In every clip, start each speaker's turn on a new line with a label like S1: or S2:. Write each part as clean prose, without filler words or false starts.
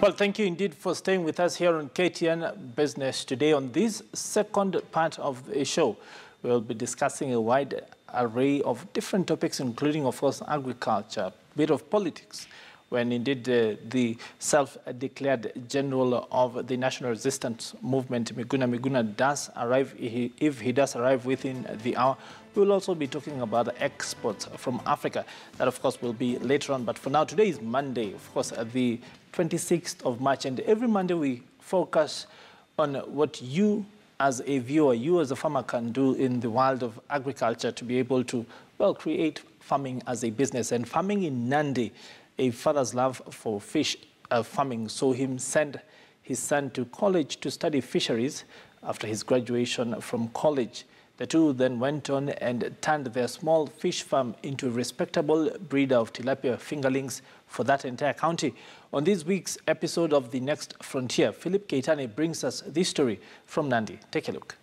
S1: Well, thank you indeed for staying with us here on KTN Business today. On this second part of the show, we'll be discussing a wide array of different topics, including, of course, agriculture, a bit of politics, when indeed the self-declared general of the National Resistance Movement, Miguna does arrive. If he does arrive within the hour, we'll also be talking about the exports from Africa. That, of course, will be later on. But for now, today is Monday, of course, the 26th of March. And every Monday, we focus on what you as a viewer, you as a farmer can do in the world of agriculture to be able to, well, create farming as a business. And farming in Nandi, a father's love for fish farming, saw him send his son to college to study fisheries after his graduation from college. The two then went on and turned their small fish farm into a respectable breeder of tilapia fingerlings for that entire county. On this week's episode of The Next Frontier, Philip Keitany brings us this story from Nandi. Take a look.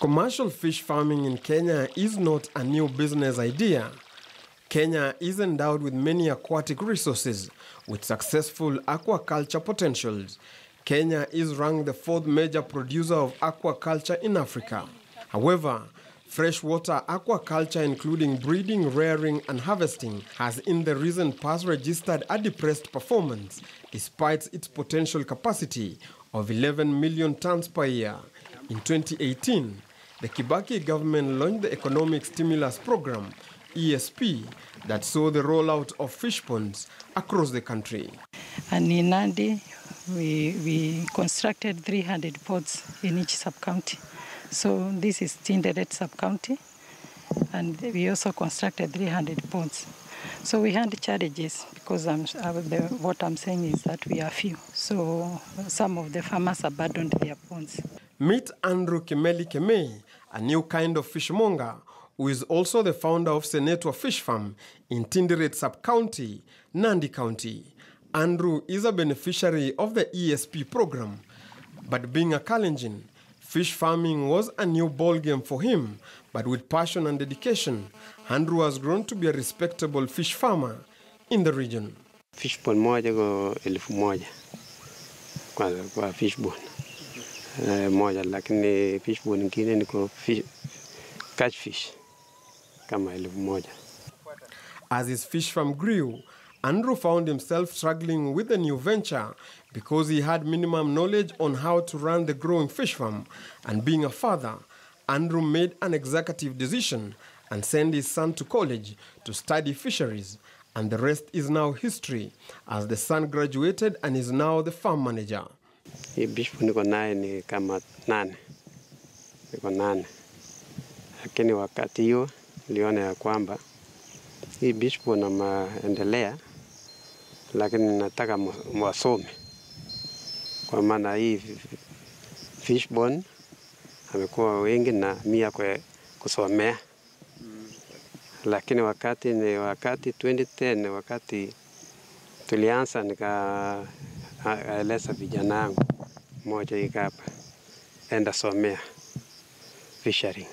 S2: Commercial fish farming in Kenya is not a new business idea. Kenya is endowed with many aquatic resources with successful aquaculture potentials. Kenya is ranked the fourth major producer of aquaculture in Africa. However, freshwater aquaculture, including breeding, rearing, and harvesting, has in the recent past registered a depressed performance despite its potential capacity of 11 million tons per year. In 2018, the Kibaki government launched the Economic Stimulus Program, ESP, that saw the rollout of fish ponds across the country.
S3: And in Nandi, we constructed 300 ponds in each sub-county. So this is Tinderet sub-county, and we also constructed 300 ponds. So we had challenges because what I'm saying is that we are few. So some of the farmers abandoned their ponds.
S2: Meet Andrew Kimeli Kemei, a new kind of fishmonger, who is also the founder of Senetwa Fish Farm in Tinderet sub-county, Nandi County. Andrew is a beneficiary of the ESP program, but being a Kalenjin, fish farming was a new ballgame for him. But with passion and dedication, Andrew has grown to be a respectable fish farmer in the region.
S4: Fish pond moja go 1,000 kwa fish pond moja, lakini fish pond nyingine ni kwa catfish kama 1,000.
S2: As his fish farm grew, Andrew found himself struggling with the new venture because he had minimum knowledge on how to run the growing fish farm. And being a father, Andrew made an executive decision and sent his son to college to study fisheries. And the rest is now history, as the son graduated and is now the farm manager.
S4: Hii fish pond niko naye ni kama 8. Niko 8. Lakini wakati hiyo niliona ya kwamba hii fish pond na maendelea, lakini nataka mwasome. Kwa maana hii fish pond amekuwa wengi na mia kwa kusomea. Lakini wakati 2010, wakati tulianza nikaeleza vijana wangu moja ikapa enda somea fishery.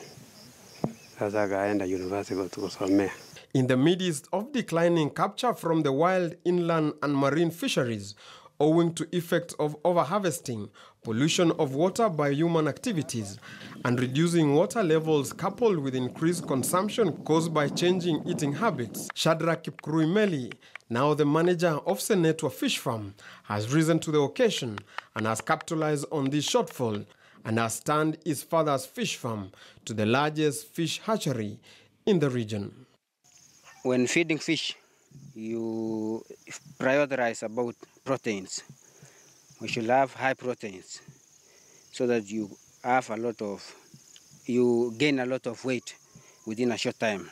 S4: Sasa kaenda university kusomea.
S2: In the midst of declining capture from the wild, inland and marine fisheries, owing to effects of overharvesting, pollution of water by human activities, and reducing water levels coupled with increased consumption caused by changing eating habits, Shadrack Kipkruimeli, now the manager of Senetwa Fish Farm, has risen to the occasion and has capitalized on this shortfall and has turned his father's fish farm to the largest fish hatchery in the region.
S5: When feeding fish, you prioritize about proteins. We should have high proteins so that you gain a lot of weight within a short time.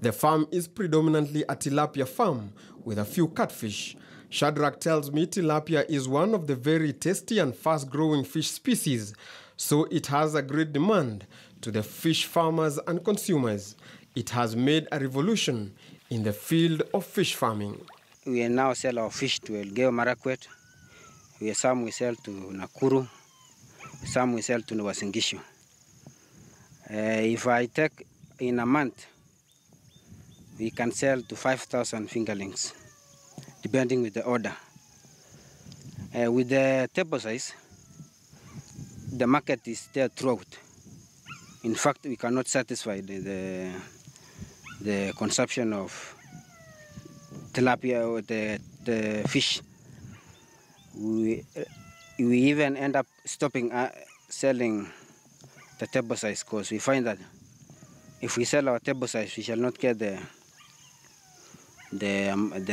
S2: The farm is predominantly a tilapia farm with a few catfish. Shadrack tells me tilapia is one of the very tasty and fast-growing fish species, so it has a great demand to the fish farmers and consumers. It has made a revolution in the field of fish farming.
S5: We now sell our fish to Elgeyo Marakwet. Some we sell to Nakuru, Some we sell to Uasin Gishu. If I take in a month, we can sell to 5,000 fingerlings, depending with the order. With the table size, the market is there throughout. In fact, we cannot satisfy the consumption of tilapia or the fish. We even end up stopping selling the table size because we find that if we sell our table size, we shall not get the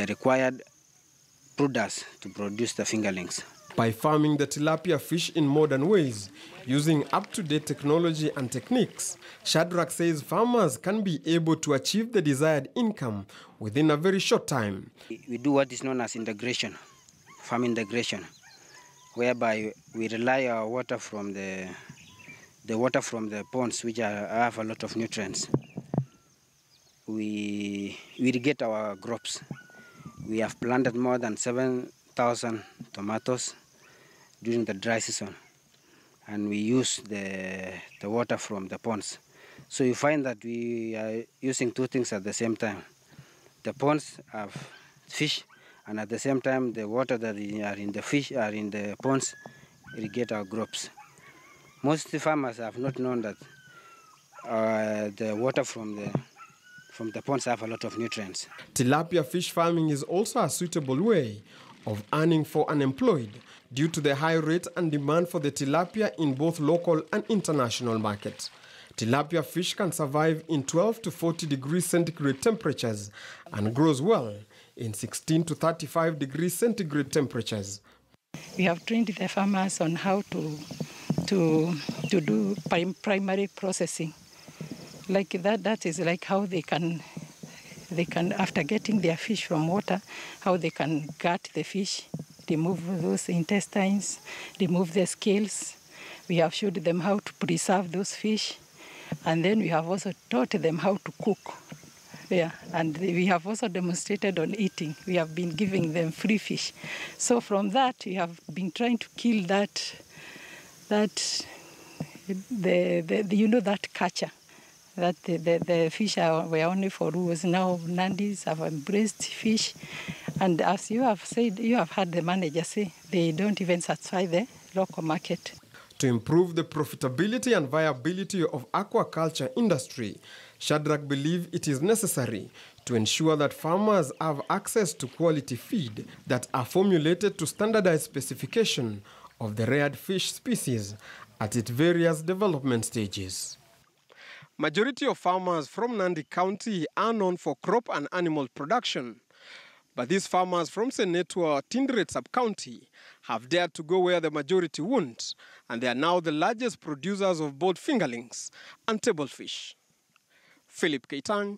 S5: required products to produce the fingerlings.
S2: By farming the tilapia fish in modern ways, using up-to-date technology and techniques, Shadrach says farmers can be able to achieve the desired income within a very short time.
S5: We do what is known as integration, farm integration, whereby we rely our water from the water from the ponds, which have a lot of nutrients. We irrigate our crops. We have planted more than 7,000 tomatoes during the dry season, and we use the water from the ponds. So you find that we are using two things at the same time. The ponds have fish, and at the same time the water that are in the fish are in the ponds irrigate our crops. Most farmers have not known that the water from the ponds have a lot of nutrients.
S2: Tilapia fish farming is also a suitable way of earning for unemployed due to the high rate and demand for the tilapia in both local and international markets. Tilapia fish can survive in 12 to 40 degrees centigrade temperatures and grows well in 16 to 35 degrees centigrade temperatures.
S3: We have trained the farmers on how to do primary processing. Like that is like how they can, after getting their fish from water, how they can gut the fish, remove those intestines, remove the scales. We have showed them how to preserve those fish, and then we have also taught them how to cook. Yeah, and we have also demonstrated on eating. We have been giving them free fish. So from that, we have been trying to kill that culture. That the fish were only for rules. Now Nandis have embraced fish, and as you have said, you have heard the manager say, they don't even satisfy the local market.
S2: To improve the profitability and viability of aquaculture industry, Shadrach believes it is necessary to ensure that farmers have access to quality feed that are formulated to standardized specification of the reared fish species at its various development stages. Majority of farmers from Nandi County are known for crop and animal production. But these farmers from Senator Tinderet sub-county have dared to go where the majority won't, and they are now the largest producers of both fingerlings and table fish. Philip Keitany,